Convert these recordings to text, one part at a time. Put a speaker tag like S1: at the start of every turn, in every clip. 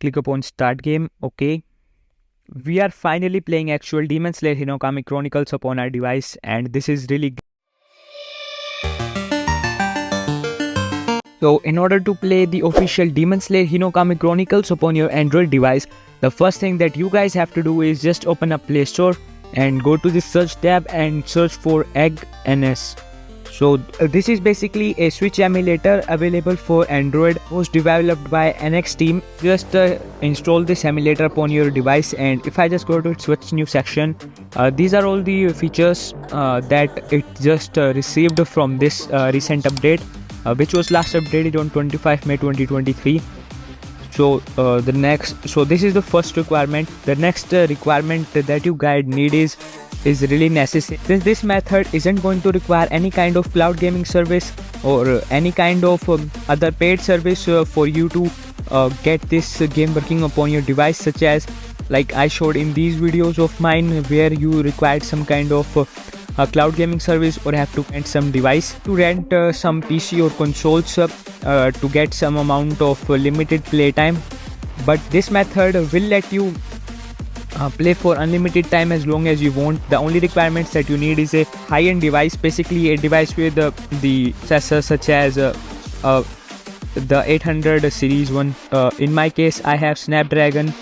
S1: click upon start game. Okay, we are finally playing actual Demon Slayer Hinokami Chronicles upon our device, and this is really so in order to play the official Demon Slayer Hinokami Chronicles upon your Android device, the first thing that you guys have to do is just open up Play Store and go to the search tab and search for Egg NS. So this is basically a Switch emulator available for Android, was developed by NX team. Just install this emulator upon your device, and if I just go to its What's New section, these are all the features that it just received from this recent update, which was last updated on 25 May 2023. So this is the first requirement. The next requirement that you guys need is really necessary, since this method isn't going to require any kind of cloud gaming service or any kind of other paid service for you to get this game working upon your device, such as like I showed in these videos of mine, where you required some kind of cloud gaming service or have to rent some device to rent some PC or consoles to get some amount of limited playtime. But this method will let you play for unlimited time as long as you want. The only requirements that you need is a high-end device, basically a device with the processor such as the 800 series one. In my case, I have Snapdragon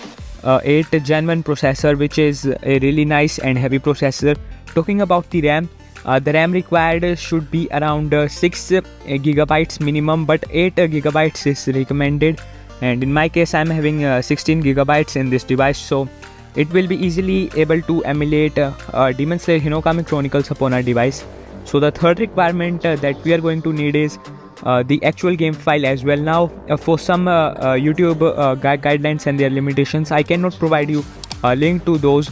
S1: 8 Gen 1 processor, which is a really nice and heavy processor. Talking about the RAM required should be around 6 gigabytes minimum, but 8 gigabytes is recommended, and in my case I'm having 16 gigabytes in this device, so it will be easily able to emulate Demon Slayer Hinokami Chronicles upon our device. So the third requirement that we are going to need is the actual game file as well. Now for some YouTube guidelines and their limitations, I cannot provide you a link to those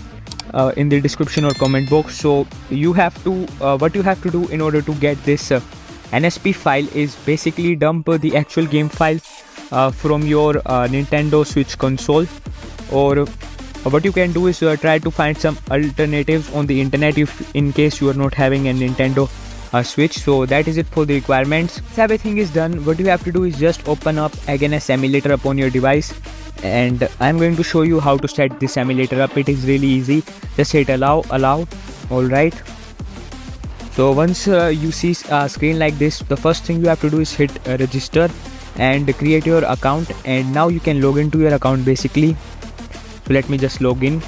S1: in the description or comment box. So you have to what you have to do in order to get this NSP file is basically dump the actual game file from your Nintendo Switch console, or what you can do is try to find some alternatives on the internet if in case you are not having a Nintendo Switch. So that is it for the requirements. Once everything is done, what you have to do is just open up NS emulator upon your device, and I'm going to show you how to set this emulator up. It is really easy. Just hit allow. Alright, so once you see a screen like this, the first thing you have to do is hit register and create your account, and now you can log into your account basically. So let me just log in.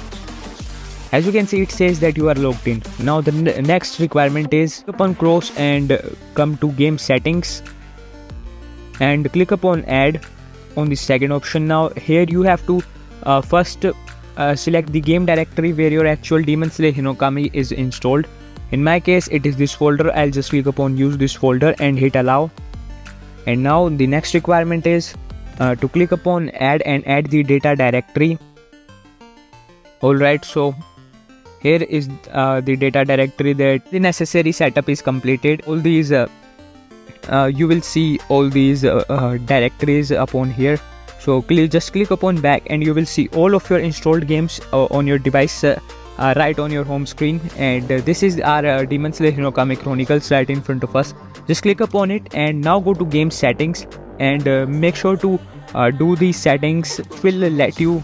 S1: As you can see, it says that you are logged in. Now the next requirement is upon cross and come to game settings and click upon add on the second option. Now here you have to first select the game directory where your actual Demon Slayer Hinokami is installed. In my case it is this folder. I'll just click upon use this folder and hit allow. And now the next requirement is to click upon add and add the data directory. Alright, so here is the data directory that the necessary setup is completed. All these you will see all these directories upon here. So just click upon back and you will see all of your installed games on your device right on your home screen. And this is our Demon Slayer Hinokami Chronicles right in front of us. Just click upon it and now go to game settings and make sure to do these settings. It will let you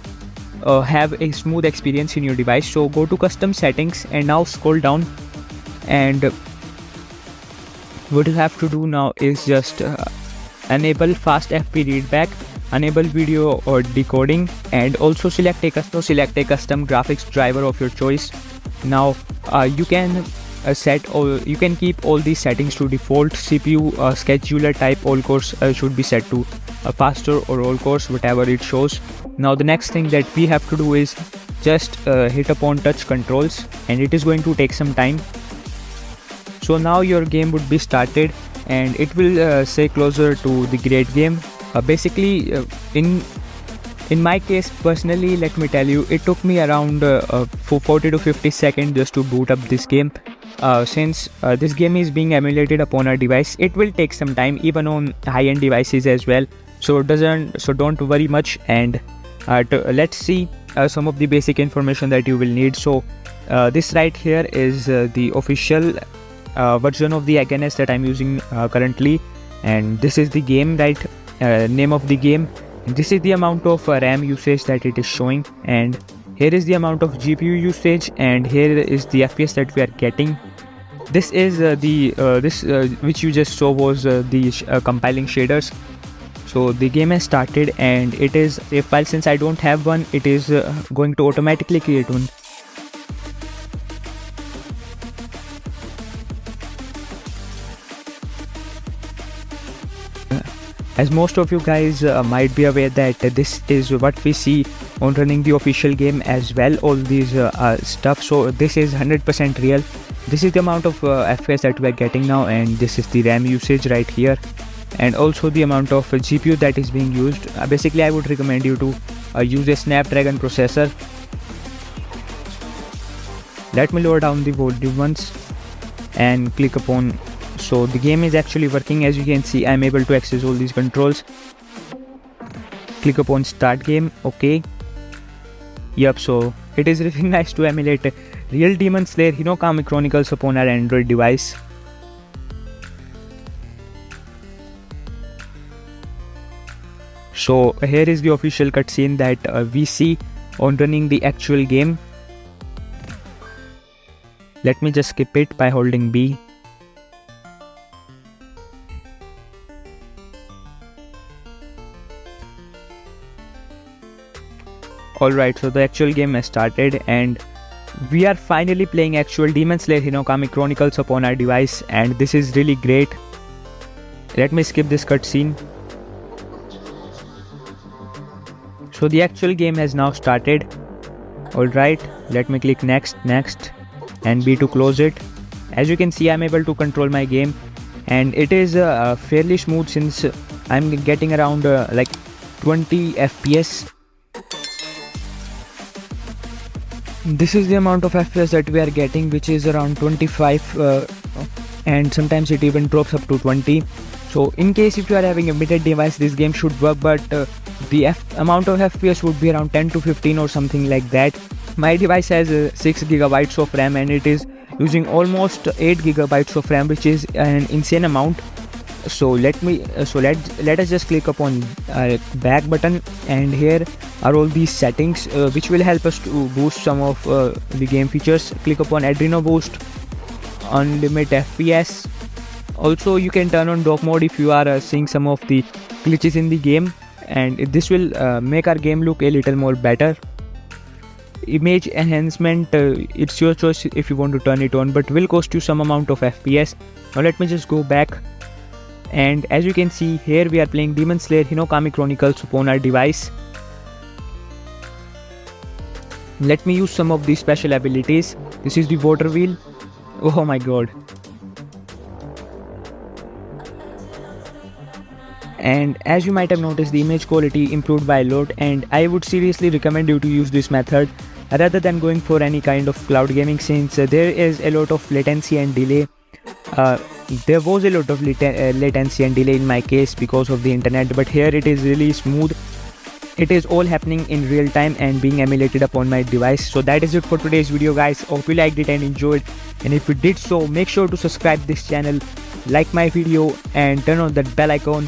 S1: have a smooth experience in your device. So go to custom settings and now scroll down, and what you have to do now is just enable fast FP readback, enable video or decoding, and also select a custom graphics driver of your choice. Now you can you can keep all these settings to default. CPU scheduler type all cores should be set to faster or all cores, whatever it shows. Now the next thing that we have to do is just hit upon touch controls, and it is going to take some time. So now your game would be started and it will say closer to the great game. Basically in my case personally, let me tell you, it took me around 40 to 50 seconds just to boot up this game. Since this game is being emulated upon our device, it will take some time even on high-end devices as well. So don't worry much, and let's see some of the basic information that you will need. So this right here is the official version of the NS that I'm using currently, and this is the game, right? Name of the game, This is the amount of RAM usage that it is showing, and here is the amount of GPU usage, and here is the FPS that we are getting. This is which you just saw was the compiling shaders. So the game has started, and it is a file. Since I don't have one, it is going to automatically create one. As most of you guys might be aware that this is what we see on running the official game as well, all these stuff. So this is 100% real. This is the amount of FPS that we are getting now, and this is the RAM usage right here, and also the amount of GPU that is being used. Basically, I would recommend you to use a Snapdragon processor. Let me lower down the volume once and click upon. So the game is actually working. As you can see, I'm able to access all these controls. Click upon start game. Okay. Yep, so it is really nice to emulate real Demon Slayer Hinokami Chronicles upon our Android device. So here is the official cutscene that we see on running the actual game. Let me just skip it by holding B. Alright, so the actual game has started, and we are finally playing actual Demon Slayer Hinokami Chronicles upon our device, and this is really great. Let me skip this cutscene. So the actual game has now started. Alright, let me click next, and B to close it. As you can see, I'm able to control my game, and it is fairly smooth since I'm getting around like 20 FPS. This is the amount of FPS that we are getting, which is around 25 and sometimes it even drops up to 20. So in case if you are having a mid device, this game should work, but the amount of FPS would be around 10 to 15 or something like that. My device has 6 GB of RAM, and it is using almost 8 GB of RAM, which is an insane amount. So let us just click upon back button, and here are all these settings which will help us to boost some of the game features. Click upon Adreno Boost, unlimit FPS. Also you can turn on dock mode if you are seeing some of the glitches in the game, and this will make our game look a little more better. Image enhancement, it's your choice if you want to turn it on, but will cost you some amount of FPS. Now let me just go back, and as you can see here, we are playing Demon Slayer Hinokami Chronicles upon our device. Let me use some of these special abilities. This is the water wheel. Oh my god. And as you might have noticed, the image quality improved by a lot, and I would seriously recommend you to use this method rather than going for any kind of cloud gaming, since there is a lot of latency and delay. There was a lot of latency and delay in my case because of the internet, but here it is really smooth. It is all happening in real time and being emulated upon my device. So that is it for today's video, guys. Hope you liked it and enjoyed, and if you did so, make sure to subscribe this channel, like my video, and turn on that bell icon.